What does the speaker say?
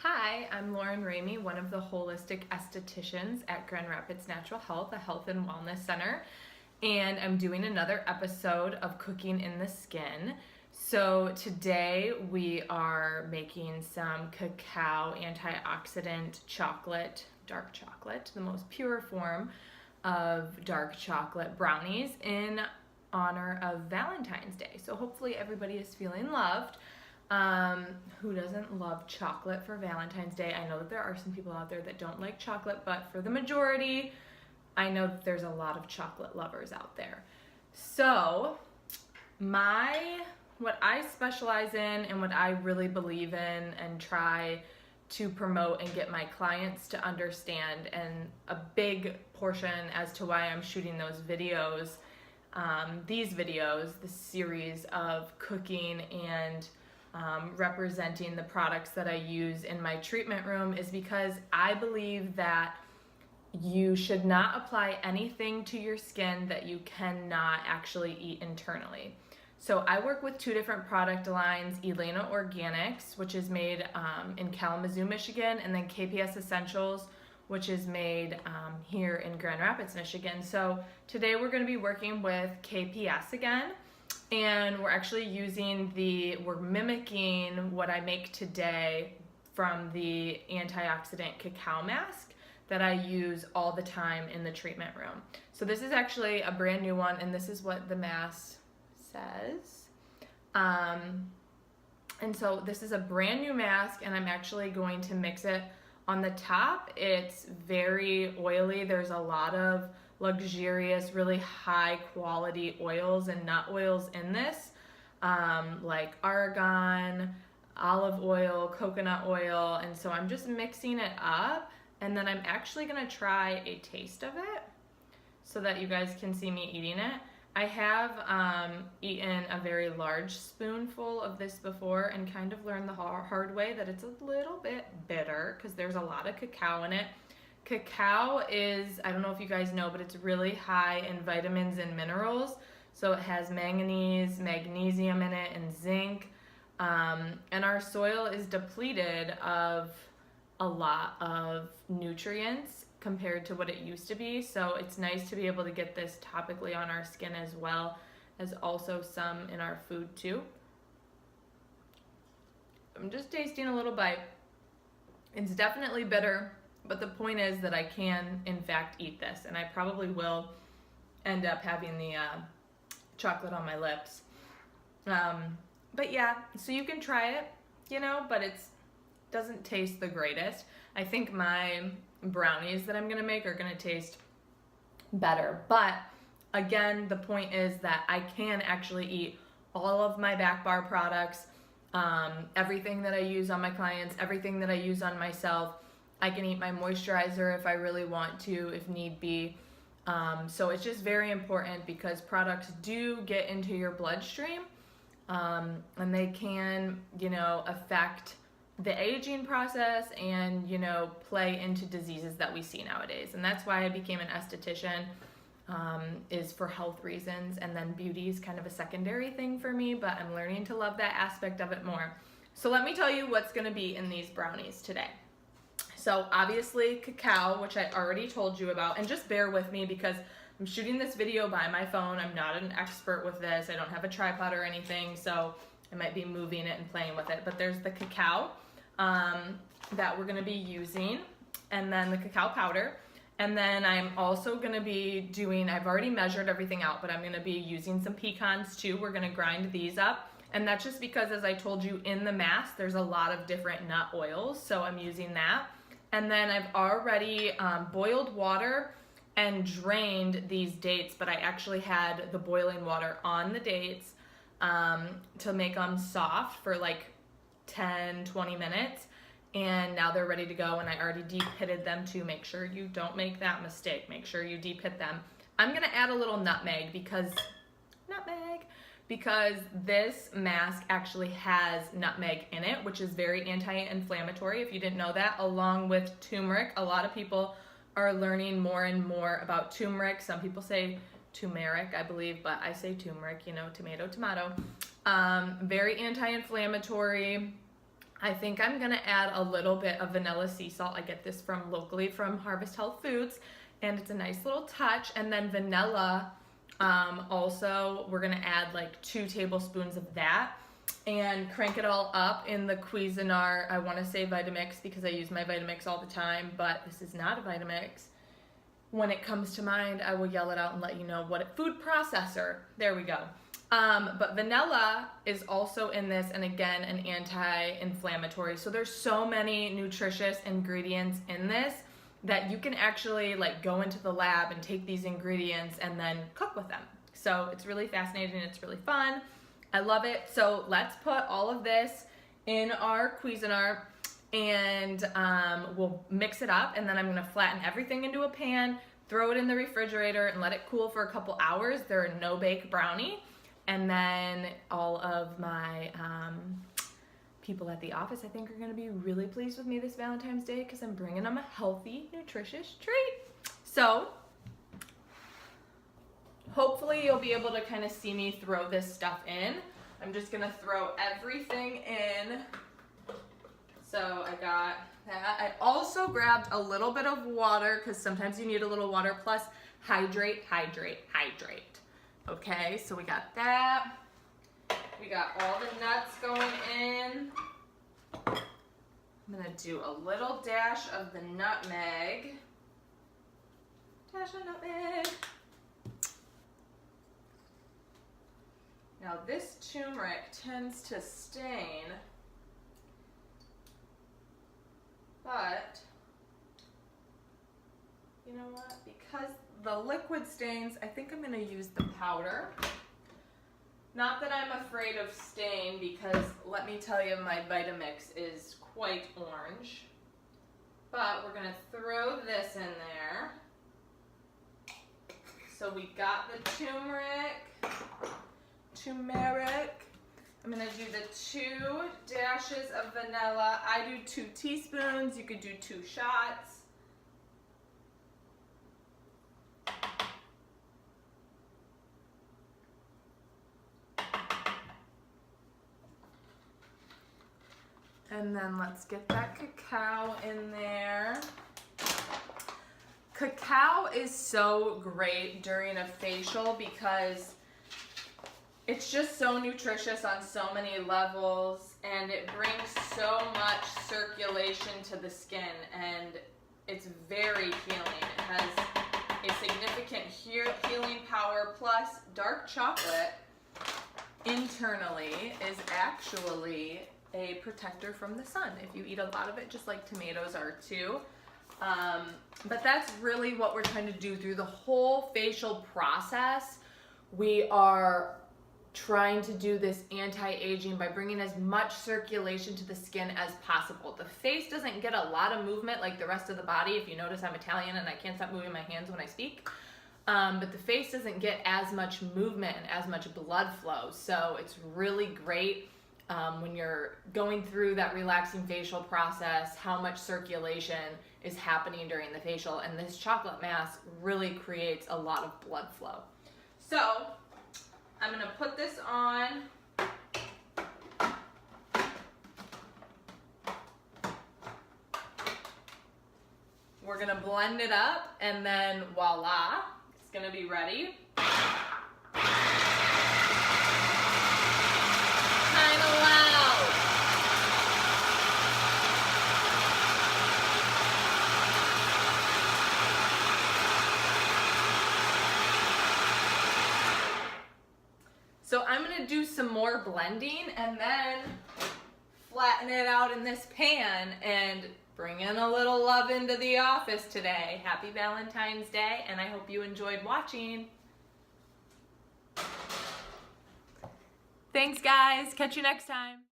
Hi, I'm Ramey, one of the Holistic Estheticians at Grand Rapids Natural Health, a health and wellness center, and I'm doing another episode of Cooking in the Skin. So today we are making some cacao antioxidant chocolate, dark chocolate, the most pure form of dark chocolate brownies in honor of Valentine's Day. So hopefully everybody is feeling loved. Who doesn't love chocolate for Valentine's Day? I know that there are some people out there that don't like chocolate, but for the majority, I know that there's a lot of chocolate lovers out there. So what I specialize in and what I really believe in and try to promote and get my clients to understand, and a big portion as to why I'm shooting those videos, this series of cooking and representing the products that I use in my treatment room, is because I believe that you should not apply anything to your skin that you cannot actually eat internally. So I work with two different product lines, Elena Organics, which is made in Kalamazoo, Michigan, and then KPS Essentials, which is made here in Grand Rapids, Michigan. So today we're going to be working with KPS again. And we're actually we're mimicking what I make today from the antioxidant cacao mask that I use all the time in the treatment room. So this is actually a brand new one, and this is what the mask says. And so this is a brand new mask, and I'm actually going to mix it on the top. It's very oily. There's a lot of luxurious, really high quality oils and nut oils in this, like argan, olive oil, coconut oil, and so I'm just mixing it up, and then I'm actually gonna try a taste of it so that you guys can see me eating it. I have eaten a very large spoonful of this before and kind of learned the hard way that it's a little bit bitter because there's a lot of cacao in it. Cacao is, I don't know if you guys know, but it's really high in vitamins and minerals. So it has manganese, magnesium in it, and zinc. And our soil is depleted of a lot of nutrients compared to what it used to be. So it's nice to be able to get this topically on our skin as well as also some in our food too. I'm just tasting a little bite. It's definitely bitter. But the point is that I can, in fact, eat this, and I probably will end up having the chocolate on my lips. But yeah, so you can try it, but it doesn't taste the greatest. I think my brownies that I'm going to make are going to taste better. But again, the point is that I can actually eat all of my back bar products, everything that I use on my clients, everything that I use on myself. I can eat my moisturizer if I really want to, if need be. So it's just very important because products do get into your bloodstream, and they can, affect the aging process and, play into diseases that we see nowadays. And that's why I became an esthetician, is for health reasons. And then beauty is kind of a secondary thing for me, but I'm learning to love that aspect of it more. So let me tell you what's gonna be in these brownies today. So obviously cacao, which I already told you about, and just bear with me because I'm shooting this video by my phone. I'm not an expert with this. I don't have a tripod or anything, so I might be moving it and playing with it. But there's the cacao that we're gonna be using, and then the cacao powder. And then I'm also gonna be I've already measured everything out, but I'm gonna be using some pecans too. We're gonna grind these up. And that's just because, as I told you, in the mask, there's a lot of different nut oils, so I'm using that. And then I've already boiled water and drained these dates, but I actually had the boiling water on the dates to make them soft for like 10, 20 minutes. And now they're ready to go, and I already deep pitted them too. Make sure you don't make that mistake. Make sure you deep hit them. I'm gonna add a little nutmeg because this mask actually has nutmeg in it, which is very anti-inflammatory, if you didn't know that, along with turmeric. A lot of people are learning more and more about turmeric. Some people say turmeric, I believe, but I say turmeric, tomato. Very anti-inflammatory. I think I'm gonna add a little bit of vanilla sea salt. I get this from locally from Harvest Health Foods, and it's a nice little touch. And then vanilla, also we're gonna add like 2 tablespoons of that and crank it all up in the Cuisinart. I wanna say Vitamix because I use my Vitamix all the time, but this is not a Vitamix. When it comes to mind, I will yell it out and let you know what food processor. There we go. But vanilla is also in this, and again, an anti-inflammatory. So there's so many nutritious ingredients in this that you can actually like go into the lab and take these ingredients and then cook with them. So it's really fascinating, it's really fun. I love it. So let's put all of this in our Cuisinart and we'll mix it up, and then I'm gonna flatten everything into a pan, throw it in the refrigerator and let it cool for a couple hours. They're a no-bake brownie. And then all of my people at the office, I think, are gonna be really pleased with me this Valentine's Day because I'm bringing them a healthy, nutritious treat. So hopefully you'll be able to kind of see me throw this stuff in. I'm just gonna throw everything in. So I got that. I also grabbed a little bit of water because sometimes you need a little water, plus hydrate, hydrate, hydrate. Okay, so we got that. We got all the nuts going in. I'm gonna do a little dash of the nutmeg. Dash of nutmeg. Now this turmeric tends to stain, but you know what? Because the liquid stains, I think I'm gonna use the powder. Not that I'm afraid of stain, because let me tell you, my Vitamix is quite orange. But we're gonna throw this in there. So we got the turmeric. I'm gonna do the 2 dashes of vanilla. I do 2 teaspoons, you could do 2 shots. And then let's get that cacao in there. Cacao is so great during a facial because it's just so nutritious on so many levels, and it brings so much circulation to the skin, and it's very healing. It has a significant healing power, plus dark chocolate internally is actually a protector from the sun if you eat a lot of it, just like tomatoes are too. But that's really what we're trying to do through the whole facial process. We are trying to do this anti-aging by bringing as much circulation to the skin as possible. The face doesn't get a lot of movement like the rest of the body. If you notice, I'm Italian and I can't stop moving my hands when I speak. But the face doesn't get as much movement and as much blood flow. So it's really great when you're going through that relaxing facial process, how much circulation is happening during the facial, and this chocolate mask really creates a lot of blood flow. So I'm gonna put this on. We're gonna blend it up, and then voila, it's gonna be ready. So I'm gonna do some more blending and then flatten it out in this pan and bring in a little love into the office today. Happy Valentine's Day, and I hope you enjoyed watching. Thanks guys, catch you next time.